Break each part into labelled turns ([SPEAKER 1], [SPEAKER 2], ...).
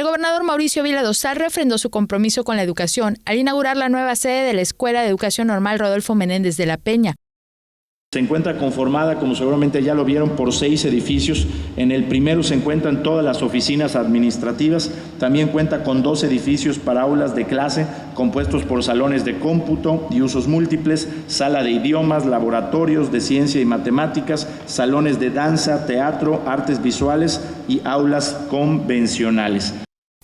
[SPEAKER 1] gobernador Mauricio Vila Dosal refrendó su compromiso con la educación al inaugurar la nueva sede de la Escuela de Educación Normal Rodolfo Menéndez de la Peña.
[SPEAKER 2] Se encuentra conformada, como seguramente ya lo vieron, por 6 edificios. En el primero se encuentran todas las oficinas administrativas. También cuenta con 2 edificios para aulas de clase, compuestos por salones de cómputo y usos múltiples, sala de idiomas, laboratorios de ciencia y matemáticas, salones de danza, teatro, artes visuales y aulas convencionales.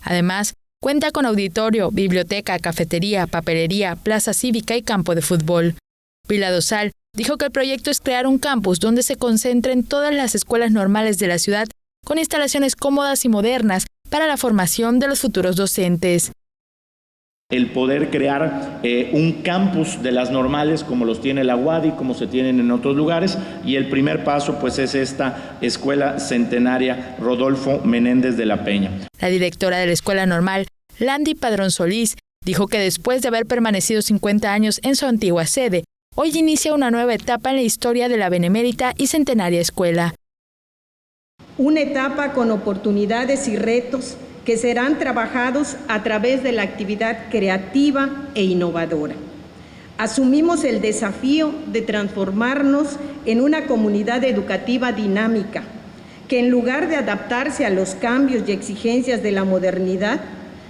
[SPEAKER 1] Además, cuenta con auditorio, biblioteca, cafetería, papelería, plaza cívica y campo de fútbol. Vila Dosal dijo que el proyecto es crear un campus donde se concentren todas las escuelas normales de la ciudad con instalaciones cómodas y modernas para la formación de los futuros docentes.
[SPEAKER 2] El poder crear un campus de las normales como los tiene la UADY, como se tienen en otros lugares, y el primer paso pues es esta Escuela Centenaria Rodolfo Menéndez de la Peña.
[SPEAKER 1] La directora de la Escuela Normal, Landy Padrón Solís, dijo que después de haber permanecido 50 años en su antigua sede, hoy inicia una nueva etapa en la historia de la benemérita y centenaria escuela.
[SPEAKER 3] Una etapa con oportunidades y retos que serán trabajados a través de la actividad creativa e innovadora. Asumimos el desafío de transformarnos en una comunidad educativa dinámica, que en lugar de adaptarse a los cambios y exigencias de la modernidad,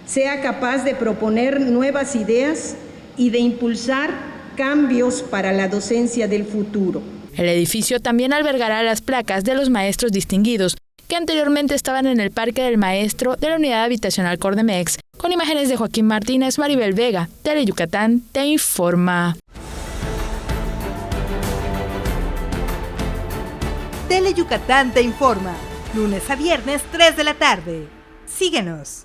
[SPEAKER 3] sea capaz de proponer nuevas ideas y de impulsar cambios para la docencia del futuro.
[SPEAKER 1] El edificio también albergará las placas de los maestros distinguidos que anteriormente estaban en el Parque del Maestro de la Unidad Habitacional Cordemex. Con imágenes de Joaquín Martínez, Maribel Vega, Teleyucatán te informa.
[SPEAKER 4] Teleyucatán te informa, lunes a viernes 3 de la tarde. Síguenos.